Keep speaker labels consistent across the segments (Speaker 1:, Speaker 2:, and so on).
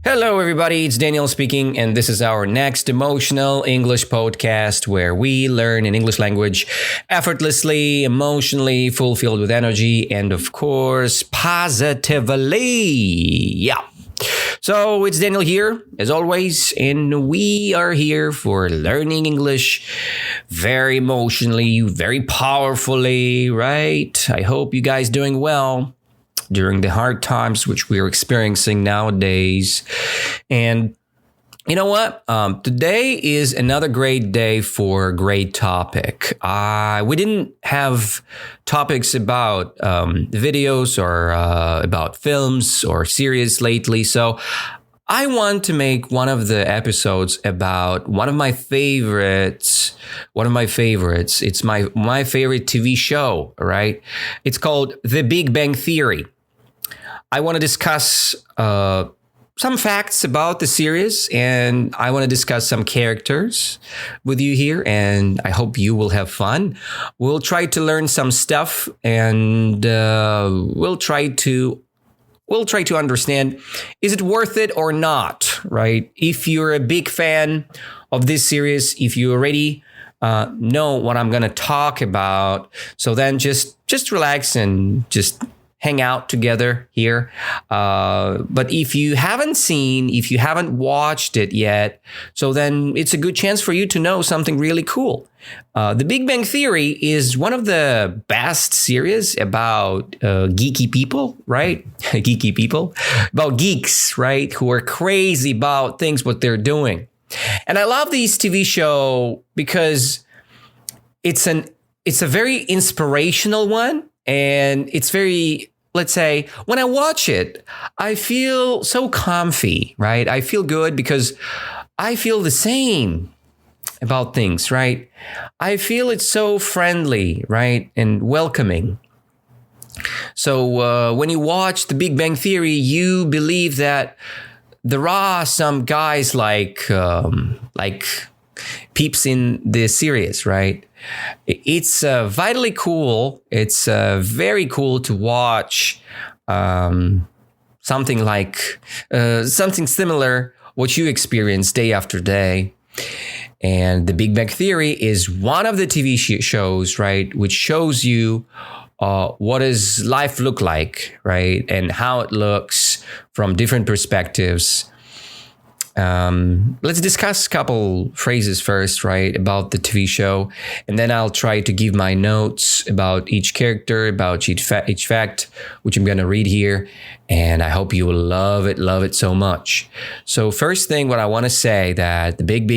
Speaker 1: Hello, everybody. It's Daniel speaking, and this is our next emotional English podcast where we learn an English language effortlessly, emotionally, fulfilled with energy, and of course, positively. Yeah. So it's Daniel here, as always, and we are here for learning English very emotionally, very powerfully, right? I hope you guys doing well during the hard times which we're experiencing nowadays. And you know what? Today is another great day for a great topic. We didn't have topics about videos or about films or series lately, so I want to make one of the episodes about one of my favorites. It's my favorite TV show, right? It's called The Big Bang Theory. I want to discuss some facts about the series, and I want to discuss some characters with you here, and I hope you will have fun. We'll try to learn some stuff, and we'll try to understand, is it worth it or not, right? If you're a big fan of this series, if you already know what I'm going to talk about, so then just relax and just hang out together here. But if you haven't watched it yet, so then it's a good chance for you to know something really cool. The Big Bang Theory is one of the best series about geeky people, right? Geeky people, about geeks, right? Who are crazy about things, what they're doing. And I love this TV show because it's a very inspirational one. And it's very, let's say, when I watch it, I feel so comfy, right? I feel good because I feel the same about things, right? I feel it's so friendly, right? And welcoming. So when you watch The Big Bang Theory, you believe that there are some guys like peeps in the series, right? It's vitally cool. It's very cool to watch something like something similar what you experience day after day. And The Big Bang Theory is one of the TV shows, right, which shows you what does life look like, right, and how it looks from different perspectives. Let's discuss a couple phrases first, right, about the TV show, and then I'll try to give my notes about each character, about each fact, which I'm going to read here, and I hope you will love it so much. So first thing, what I want to say that the Big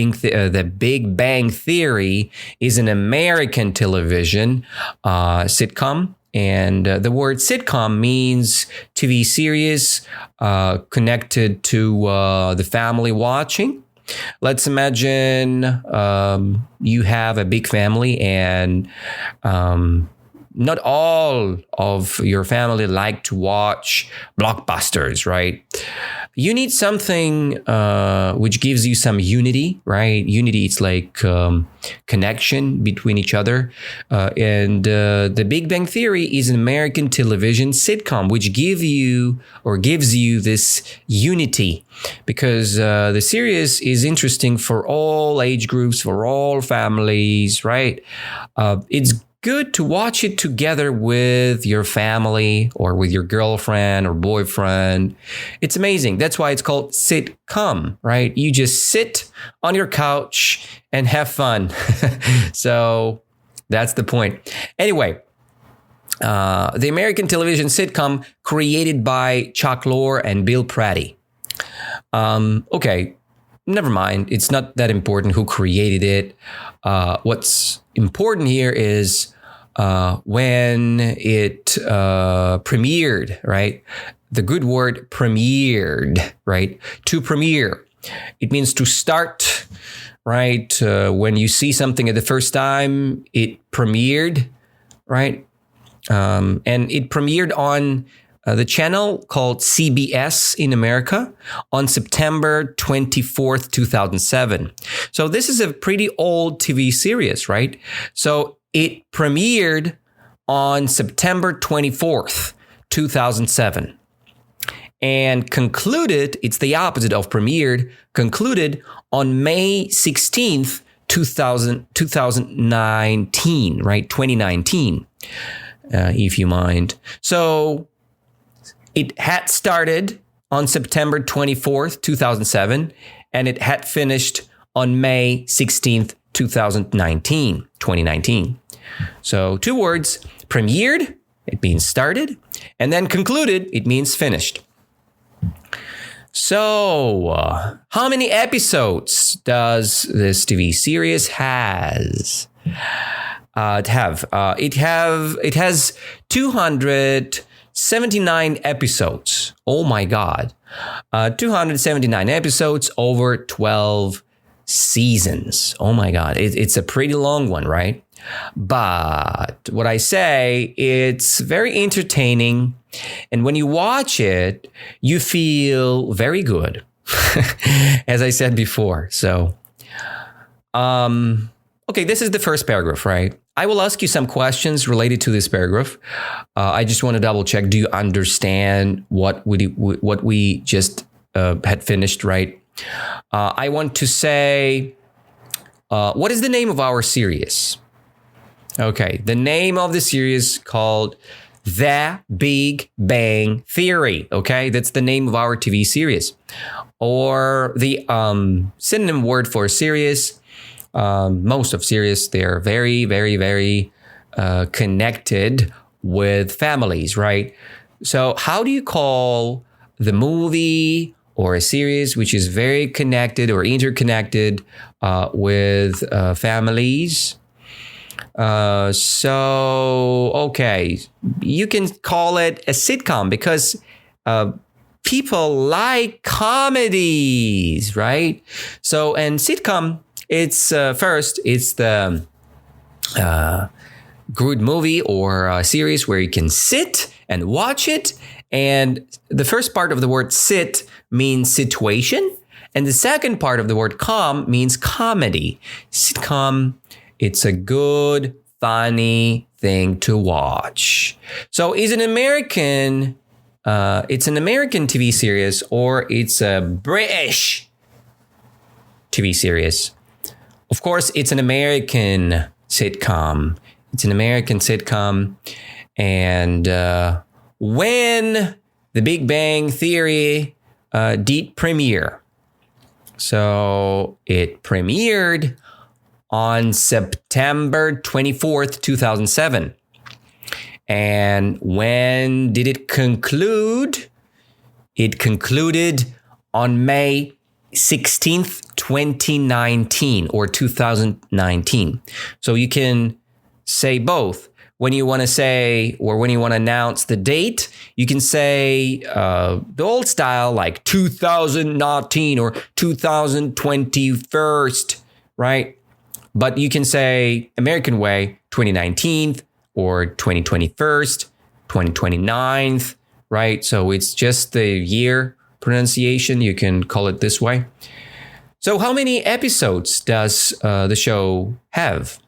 Speaker 1: Bang Theory is an American television sitcom. And the word sitcom means TV series connected to the family watching. Let's imagine you have a big family and not all of your family like to watch blockbusters, right? You need something which gives you some unity, right? Unity, it's like connection between each other. And The Big Bang Theory is an American television sitcom which gives you this unity because the series is interesting for all age groups, for all families, right? It's good to watch it together with your family or with your girlfriend or boyfriend. It's amazing. That's why it's called sitcom, right? You just sit on your couch and have fun. So that's the point. Anyway, the American television sitcom created by Chuck Lorre and Bill Prady. Okay, never mind. It's not that important who created it. What's important here is when it premiered, right? The good word premiered, right? To premiere. It means to start, right? When you see something at the first time, it premiered, right? And it premiered on the channel called CBS in America on September 24th, 2007. So this is a pretty old TV series, right? So it premiered on September 24th, 2007. and concluded, it's the opposite of premiered, concluded on May 16th, 2019, right? 2019, if you mind. So it had started on September 24th, 2007, and it had finished on May 16th, 2019. So 2 words, premiered, it means started, and then concluded, it means finished. So, how many episodes does this TV series has? It has 279 episodes. Oh my God. 279 episodes over 12 seasons. Oh my God. It's a pretty long one, right? But what I say, it's very entertaining. And when you watch it, you feel very good, as I said before. So, okay, this is the first paragraph, right? I will ask you some questions related to this paragraph. I just want to double check. Do you understand what we just had finished, right? I want to say, what is the name of our series? Okay, the name of the series called The Big Bang Theory. Okay, that's the name of our TV series. Or the synonym word for series, most of series, they're very, very, very connected with families, right? So how do you call the movie or a series which is very connected or interconnected with families? Okay, you can call it a sitcom because people like comedies, right? So, and sitcom, it's first, it's the good movie or a series where you can sit and watch it. And the first part of the word sit means situation. And the second part of the word com means comedy. Sitcom, it's a good, funny thing to watch. So it's an American TV series or it's a British TV series. Of course, it's an American sitcom. It's an American sitcom. And when The Big Bang Theory did premiere. So it premiered on September 24th, 2007. And when did it conclude? It concluded on May 16th, 2019 or 2019. So you can say both. When you want to say, or when you want to announce the date, you can say the old style, like 2019 or 2021, right? But you can say American way, 2019 or 2021, 2029, right? So it's just the year pronunciation. You can call it this way. So how many episodes does the show have?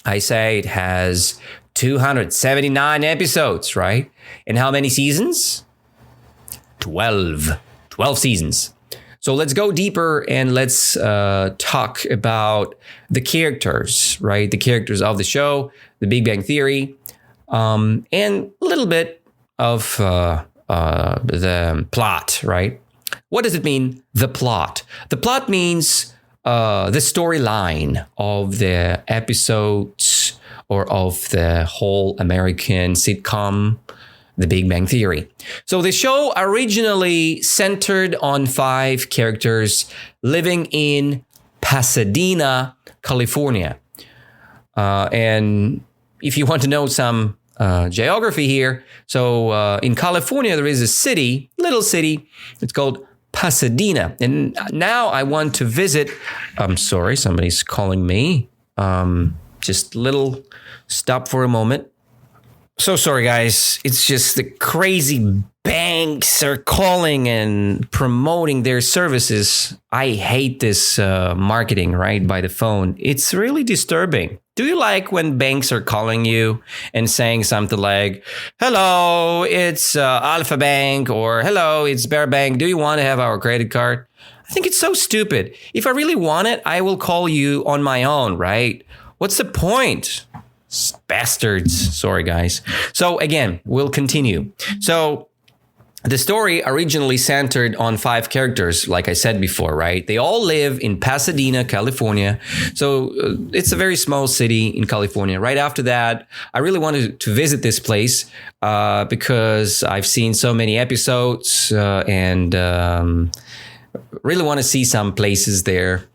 Speaker 1: I say it has 279 episodes, right? And how many seasons? 12 seasons. So let's go deeper and let's talk about the characters, right? The characters of the show, The Big Bang Theory, and a little bit of the plot, right? What does it mean, the plot? The plot means the storyline of the episodes or of the whole American sitcom, The Big Bang Theory. So the show originally centered on 5 characters living in Pasadena, California. And if you want to know some geography here, so in California, there is a city, little city, it's called Pasadena. And now I want to visit, I'm sorry, somebody's calling me. Just little stop for a moment. So sorry, guys. It's just the crazy banks are calling and promoting their services. I hate this marketing, right, by the phone. It's really disturbing. Do you like when banks are calling you and saying something like, hello, it's Alpha Bank, or hello, it's Bear Bank. Do you want to have our credit card? I think it's so stupid. If I really want it, I will call you on my own, right? What's the point? Bastards. Sorry, guys. So again, we'll continue. So the story originally centered on 5 characters, like I said before, right? They all live in Pasadena, California. So it's a very small city in California. Right after that, I really wanted to visit this place because I've seen so many episodes and really want to see some places there,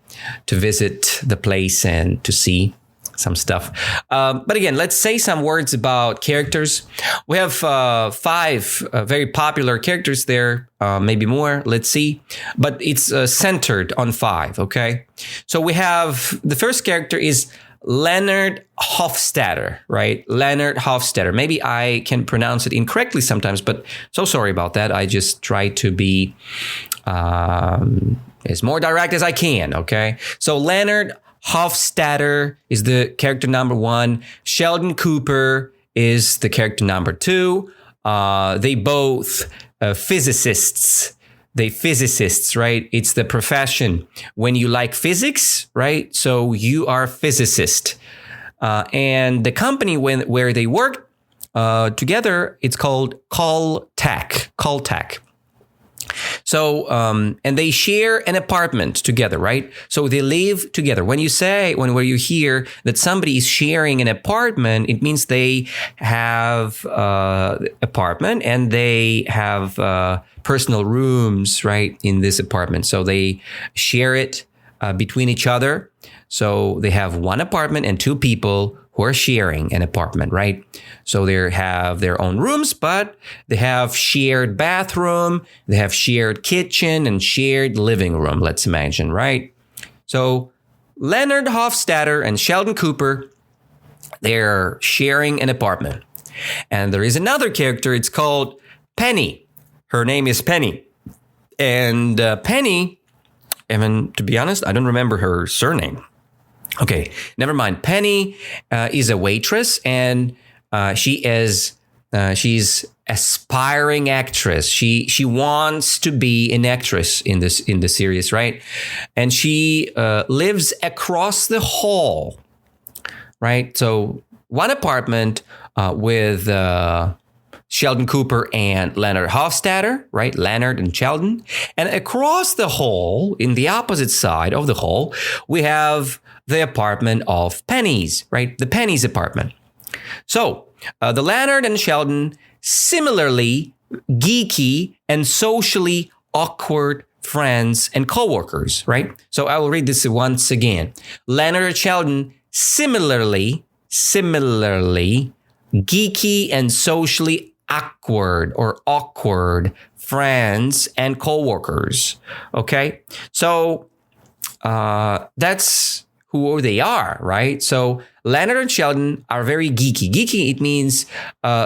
Speaker 1: to visit the place and to see some stuff. But again, let's say some words about characters. We have 5 very popular characters there, maybe more. Let's see. But it's centered on 5, okay? So we have, the first character is Leonard Hofstadter, right? Leonard Hofstadter. Maybe I can pronounce it incorrectly sometimes, but so sorry about that. I just try to be as more direct as I can, okay? So Leonard Hofstadter is the character number 1. Sheldon Cooper is the character number 2. They both physicists. They physicists, right? It's the profession when you like physics, right? So you are a physicist. And the company where they work together, it's called Caltech. Caltech. So, and they share an apartment together, right? So they live together. When you hear that somebody is sharing an apartment, it means they have apartment and they have personal rooms, right, in this apartment. So they share it between each other. So they have one apartment and 2 people who are sharing an apartment, right? So they have their own rooms, but they have shared bathroom, they have shared kitchen and shared living room, let's imagine, right? So Leonard Hofstadter and Sheldon Cooper, they're sharing an apartment. And there is another character, it's called Penny. Her name is Penny. And Penny, even to be honest, I don't remember her surname. Okay, never mind. Penny is a waitress, and she's aspiring actress. She wants to be an actress in the series, right? And she lives across the hall, right? So one apartment with Sheldon Cooper and Leonard Hofstadter, right? Leonard and Sheldon. And across the hall, in the opposite side of the hall, we have the apartment of Penny's, right? The Penny's apartment. So the Leonard and Sheldon, similarly geeky and socially awkward friends and coworkers, right? So I will read this once again. Leonard and Sheldon, similarly geeky and socially awkward friends and coworkers. Okay, so that's who they are, right? So Leonard and Sheldon are very geeky. Geeky, it means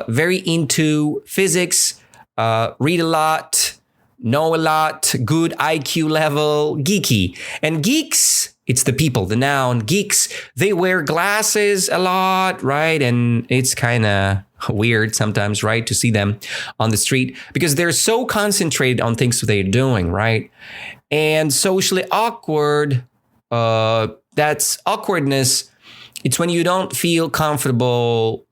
Speaker 1: very into physics, read a lot, know a lot, good IQ level, geeky. And geeks, it's the people, the noun, geeks, they wear glasses a lot, right? And it's kind of weird sometimes, right, to see them on the street because they're so concentrated on things they're doing, right? And socially awkward, that's awkwardness. It's when you don't feel comfortable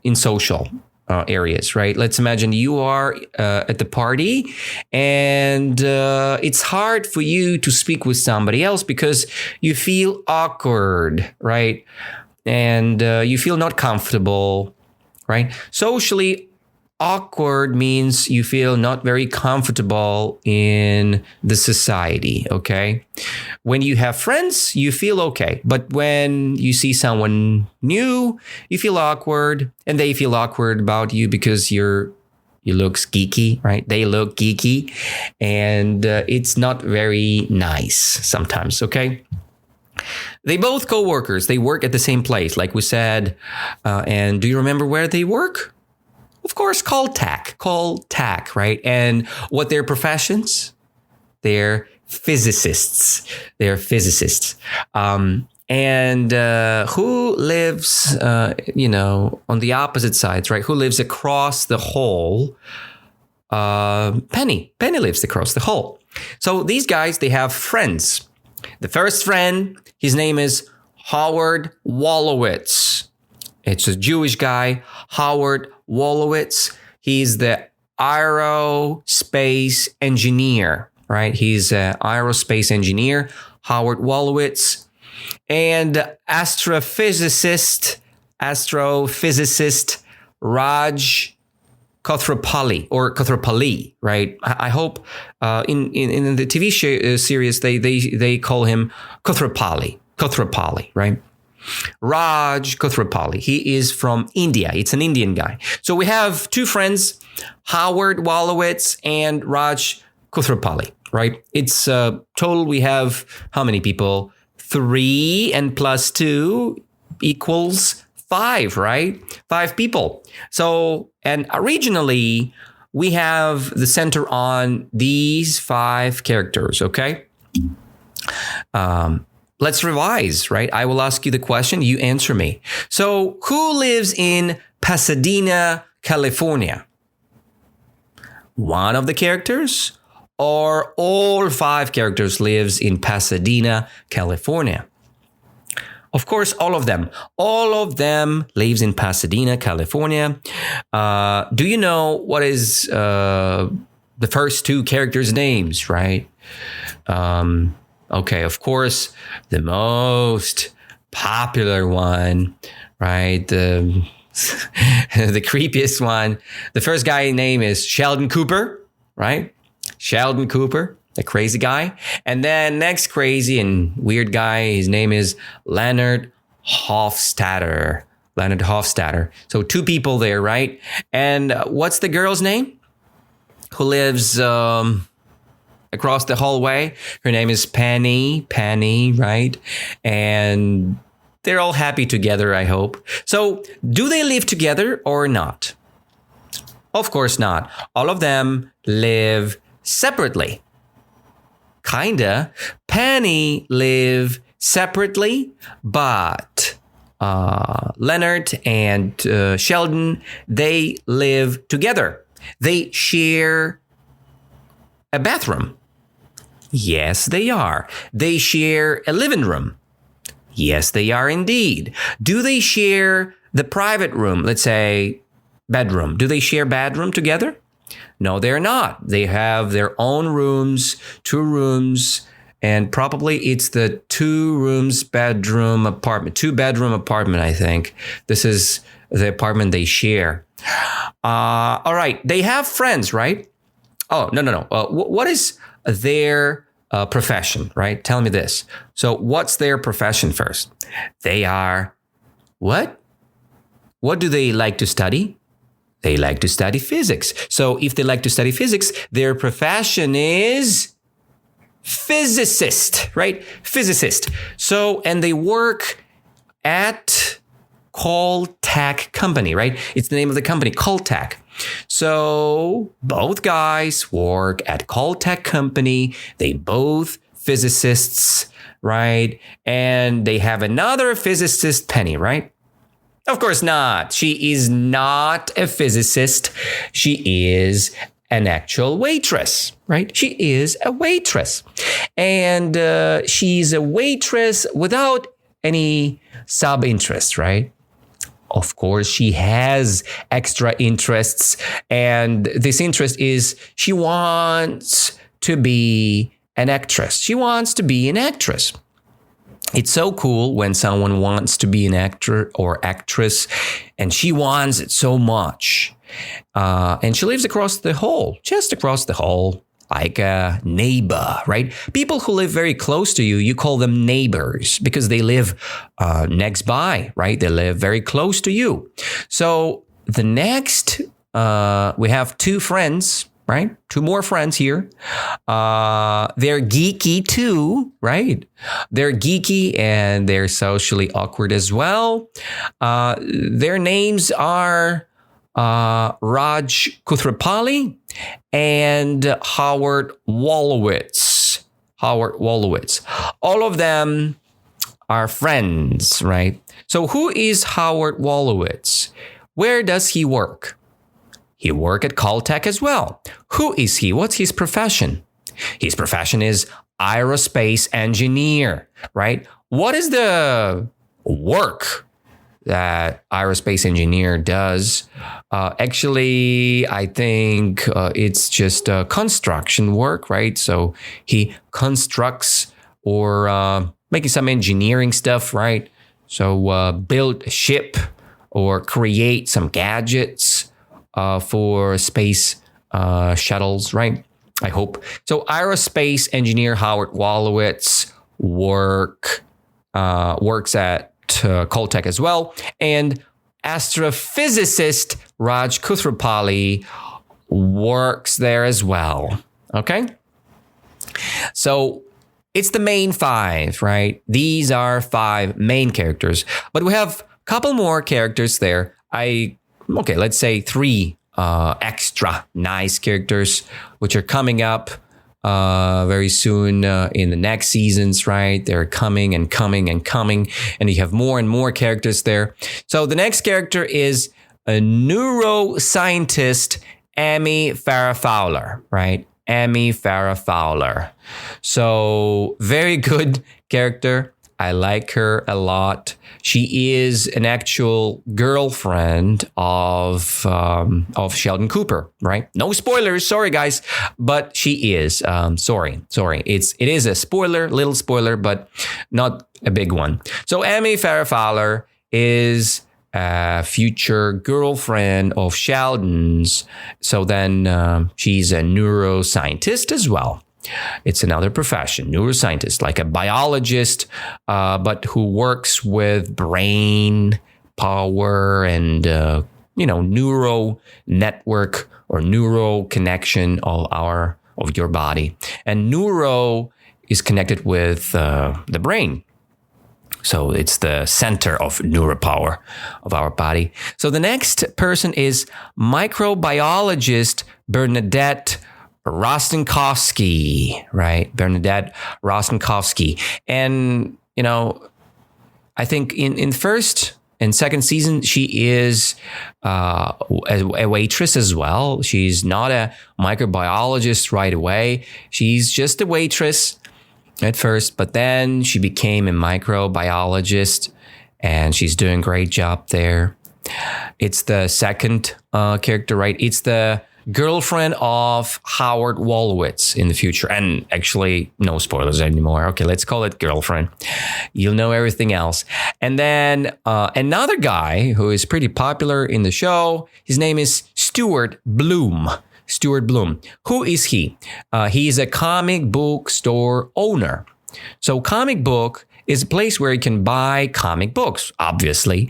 Speaker 1: in social areas, right? Let's imagine you are at the party and it's hard for you to speak with somebody else because you feel awkward, right? And you feel not comfortable, right? Socially awkward means you feel not very comfortable in the society, okay? When you have friends, you feel okay. But when you see someone new, you feel awkward and they feel awkward about you because you look geeky, right? They look geeky and it's not very nice sometimes, okay? They both co-workers. They work at the same place, like we said. And do you remember where they work? Of course, Caltech, right? And what their professions? They're physicists. And And who lives, on the opposite sides, right? Who lives across the hall? Penny. Penny lives across the hall. So these guys, they have friends. The first friend, his name is Howard Wolowitz. It's a Jewish guy, Howard Wolowitz. He's the aerospace engineer, right? He's an aerospace engineer, Howard Wolowitz. And astrophysicist Raj Kothrapalli, right? I hope in the TV series they call him Kothrapalli, right? Raj Kothrapalli. He is from India. It's an Indian guy. So we have two friends, Howard Wolowitz and Raj Kothrapalli, right? It's total. We have how many people? 3 and plus 2 equals 5, right? 5 people. So, and originally we have the center on these 5 characters, okay? Let's revise, right? I will ask you the question, you answer me. So, who lives in Pasadena, California? One of the characters? Or all 5 characters lives in Pasadena, California? Of course, all of them. All of them lives in Pasadena, California. Do you know what is the first 2 characters' names, right? Okay, of course, the most popular one, right? The creepiest one. The first guy's name is Sheldon Cooper, right? Sheldon Cooper, the crazy guy. And then next crazy and weird guy, his name is Leonard Hofstadter. Leonard Hofstadter. So 2 people there, right? And what's the girl's name? Who lives across the hallway? Her name is Penny, right? And they're all happy together, I hope. So do they live together or not? Of course not. All of them live separately. Kinda. Penny live separately, but Leonard and Sheldon, they live together. They share a bathroom. Yes, they are. They share a living room. Yes, they are indeed. Do they share the private room? Let's say bedroom. Do they share bedroom together? No, they're not. They have their own rooms, 2 rooms, and probably it's the 2-bedroom apartment, I think. This is the apartment they share. All right. They have friends, right? Oh, no. What is their profession, right? Tell me this. So what's their profession first? They are what? What do they like to study? They like to study physics. So if they like to study physics, their profession is physicist, right? Physicist. So, and they work at Caltech Company, right? It's the name of the company, Caltech. So both guys work at Caltech Company. They both physicists, right? And they have another physicist, Penny, right? Of course not. She is not a physicist. She is an actual waitress, right? She is a waitress. And she's a waitress without any sub-interest, right? Of course, she has extra interests. And this interest is she wants to be an actress. She wants to be an actress. It's so cool when someone wants to be an actor or actress, and she wants it so much. And she lives across the hall, just across the hall, like a neighbor, right? People who live very close to you, you call them neighbors because they live next by, right? They live very close to you. So the next, we have 2 friends, right? 2 more friends here. They're geeky too, right? They're geeky and they're socially awkward as well. Their names are Raj Kothrapalli and Howard Wolowitz. All of them are friends, right? So who is Howard Wolowitz? Where does he work? He works at Caltech as well. Who is he? What's his profession? His profession is aerospace engineer, right? What is the work that aerospace engineer does? Actually, I think it's just construction work, right? So he constructs or making some engineering stuff, right? So build a ship or create some gadgets for space shuttles, right? I hope. So aerospace engineer Howard Wolowitz works at Caltech as well. And astrophysicist Raj Kuthrapali works there as well. Okay? So it's the main five, right? These are five main characters. But we have a couple more characters there. Let's say three extra nice characters, which are coming up very soon in the next seasons, right? They're coming and coming and coming, and you have more and more characters there. So the next character is a neuroscientist, Amy Farrah Fowler, right? Amy Farrah Fowler. So very good character. I like her a lot. She is an actual girlfriend of Sheldon Cooper, right? No spoilers, sorry guys, but she is. Sorry. It is a little spoiler, but not a big one. So Amy Farrah Fowler is a future girlfriend of Sheldon's. So then she's a neuroscientist as well. It's another profession, neuroscientist, like a biologist, but who works with brain power and, neural network or neural connection of your body. And neuro is connected with the brain. So it's the center of neuropower of our body. So the next person is microbiologist Bernadette Rostenkowski, right? Bernadette Rostenkowski. And, I think in first and second season, she is a waitress as well. She's not a microbiologist right away. She's just a waitress at first, but then she became a microbiologist and she's doing a great job there. It's the second character, right? It's the girlfriend of Howard Wolowitz in the future. And actually, no spoilers anymore. Okay, let's call it girlfriend. You'll know everything else. And then another guy who is pretty popular in the show, his name is Stuart Bloom. Stuart Bloom. Who is he? He's a comic book store owner. So comic book is a place where you can buy comic books, obviously.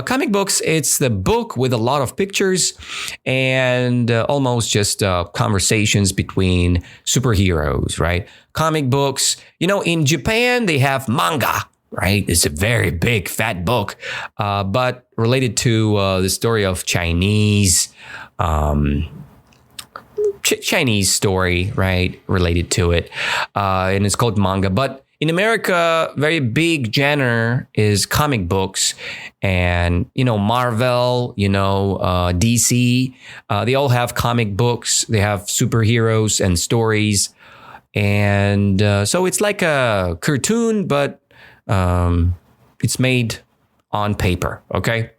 Speaker 1: Comic books, it's the book with a lot of pictures and almost just conversations between superheroes, right? Comic books, in Japan, they have manga, right? It's a very big, fat book, but related to the story of Chinese story, right? Related to it. And it's called manga. But in America, very big genre is comic books. And, Marvel, DC, they all have comic books. They have superheroes and stories. And so it's like a cartoon, but it's made on paper, okay?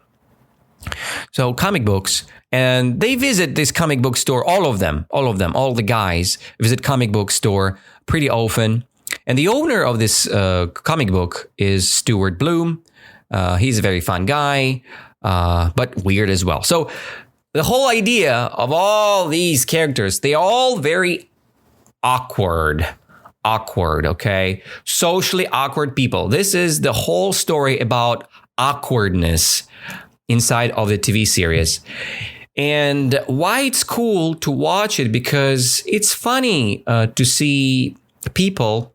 Speaker 1: So comic books. And they visit this comic book store, all of them, all the guys visit comic book store pretty often. And the owner of this comic book is Stuart Bloom. He's a very fun guy, but weird as well. So the whole idea of all these characters, they all very awkward, okay? Socially awkward people. This is the whole story about awkwardness inside of the TV series. And why it's cool to watch it, because it's funny to see people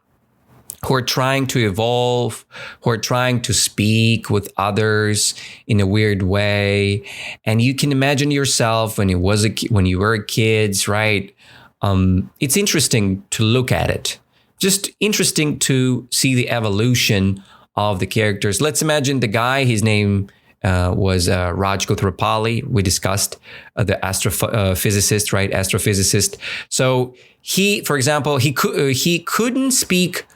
Speaker 1: who are trying to evolve, who are trying to speak with others in a weird way. And you can imagine yourself when you were kids, right? It's interesting to look at it. Just interesting to see the evolution of the characters. Let's imagine the guy, his name was Raj Kothrapalli. We discussed the astrophysicist, right? Astrophysicist. So he, for example, he couldn't speak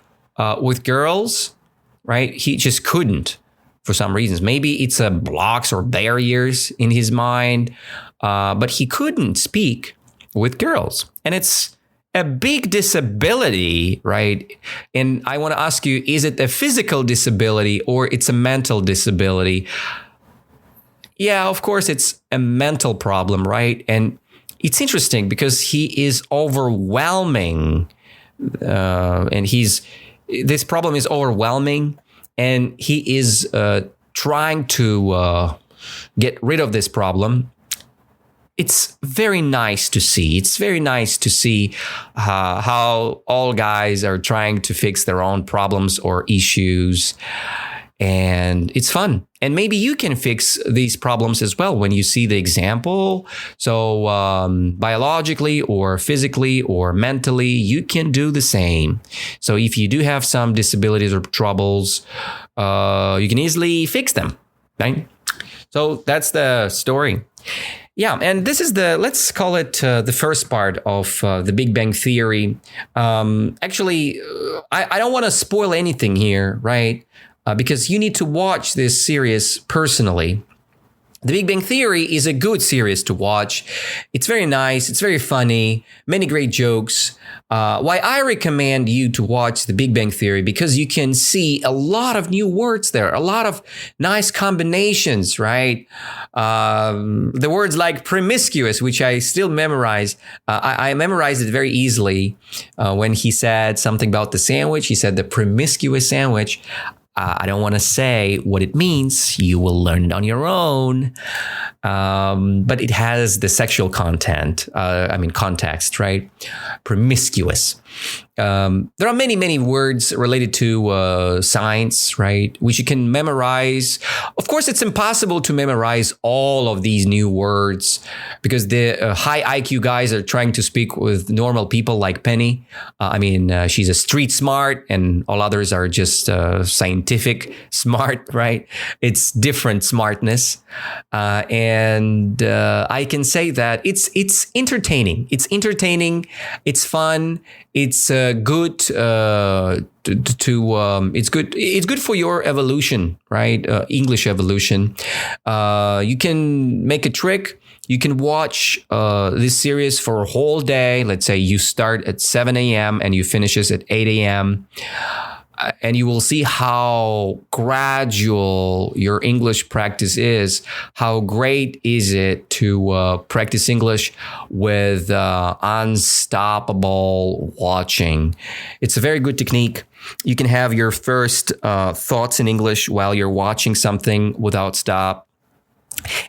Speaker 1: with girls, right? He just couldn't for some reasons. Maybe it's blocks or barriers in his mind, but he couldn't speak with girls. And it's a big disability, right? And I want to ask you, is it a physical disability or it's a mental disability? Yeah, of course, it's a mental problem, right? And it's interesting because he is overwhelming, and this problem is overwhelming, and he is trying to get rid of this problem. It's very nice to see. It's very nice to see how all guys are trying to fix their own problems or issues. And it's fun. And maybe you can fix these problems as well when you see the example. So biologically or physically or mentally, you can do the same. So if you do have some disabilities or troubles, you can easily fix them, right? So that's the story. Yeah, and this is let's call it the first part of the Big Bang Theory. Actually, I don't want to spoil anything here, right? Because you need to watch this series personally. The Big Bang Theory is a good series to watch. It's very nice. It's very funny. Many great jokes. Why I recommend you to watch The Big Bang Theory, because you can see a lot of new words there, a lot of nice combinations, right? The words like promiscuous, which I still memorize. I memorized it very easily when he said something about the sandwich. He said the promiscuous sandwich. I don't want to say what it means. You will learn it on your own. But it has the sexual content, context, right? Promiscuous. There are many, many words related to science, right? Which you can memorize. Of course, it's impossible to memorize all of these new words because the high IQ guys are trying to speak with normal people like Penny. She's a street smart and all others are just scientific smart, right? It's different smartness. And I can say that it's entertaining. It's entertaining. It's fun. It's good it's good. It's good for your evolution, right? English evolution. You can make a trick. You can watch this series for a whole day. Let's say you start at 7 a.m. and you finish at 8 a.m. And you will see how gradual your English practice is. How great is it to practice English with unstoppable watching? It's a very good technique. You can have your first thoughts in English while you're watching something without stop.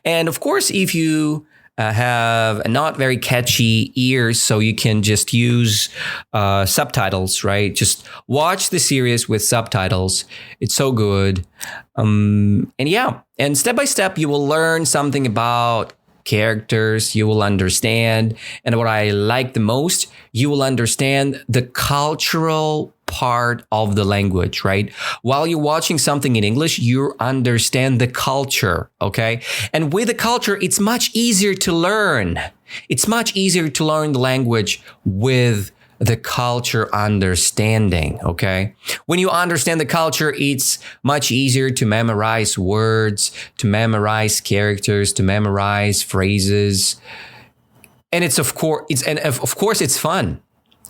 Speaker 1: And of course, if you have not very catchy ears, so you can just use subtitles, right? Just watch the series with subtitles. It's so good. And step by step, you will learn something about characters. You will understand. And what I like the most, you will understand the cultural part of the language, right? While you're watching something in English, you understand the culture, okay? And with the culture, it's much easier to learn. It's much easier to learn the language with the culture understanding, okay? When you understand the culture, it's much easier to memorize words, to memorize characters, to memorize phrases. And it's fun.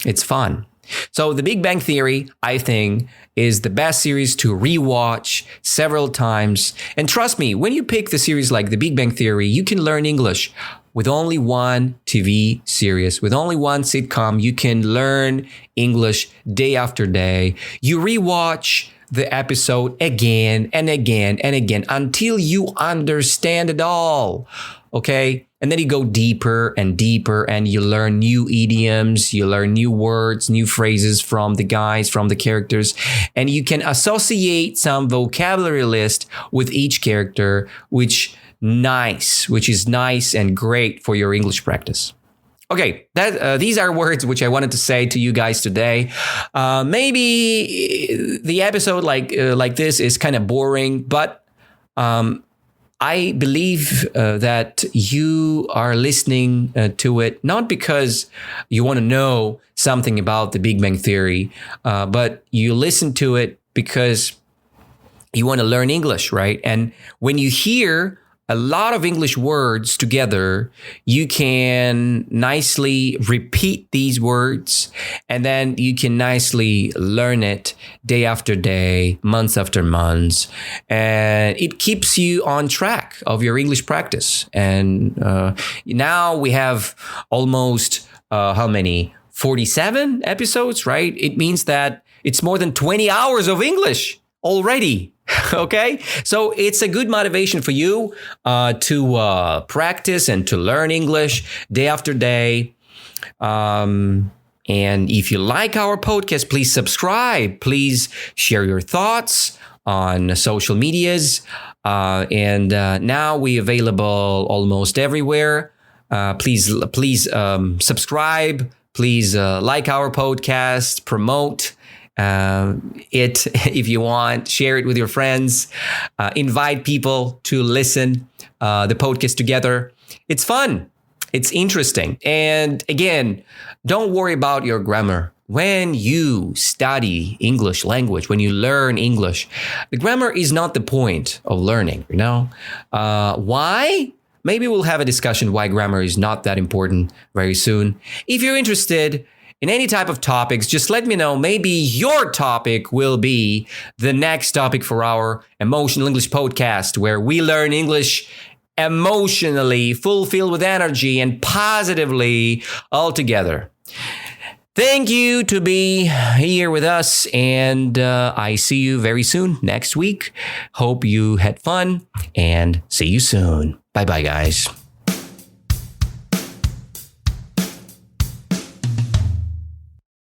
Speaker 1: It's fun. So The Big Bang Theory, I think, is the best series to rewatch several times. And trust me, when you pick the series like The Big Bang Theory, you can learn English with only one TV series, with only one sitcom. You can learn English day after day. You rewatch the episode again and again and again until you understand it all. Okay? And then you go deeper and deeper and you learn new idioms, you learn new words, new phrases from the guys, from the characters, and you can associate some vocabulary list with each character, which is nice and great for your English practice. Okay, these are words which I wanted to say to you guys today. Maybe the episode like this is kind of boring, but I believe that you are listening to it not because you want to know something about the Big Bang Theory, but you listen to it because you want to learn English, right? And when you hear a lot of English words together, you can nicely repeat these words, and then you can nicely learn it day after day, month after month, and it keeps you on track of your English practice. And now we have almost how many? 47 episodes, right? It means that it's more than 20 hours of English already. Okay, so it's a good motivation for you to practice and to learn English day after day. And if you like our podcast, please subscribe. Please share your thoughts on social medias. And now we're available almost everywhere. Please subscribe. Please like our podcast, promote it if you want, share it with your friends, invite people to listen the podcast together. It's fun. It's interesting. And again, don't worry about your grammar. When you study English language, when you learn English, the grammar is not the point of learning, you know? Why? Maybe we'll have a discussion why grammar is not that important very soon. If you're interested in any type of topics, just let me know. Maybe your topic will be the next topic for our Emotional English podcast, where we learn English emotionally, fulfilled with energy, and positively all together. Thank you to be here with us, and I see you very soon next week. Hope you had fun, and see you soon. Bye-bye, guys.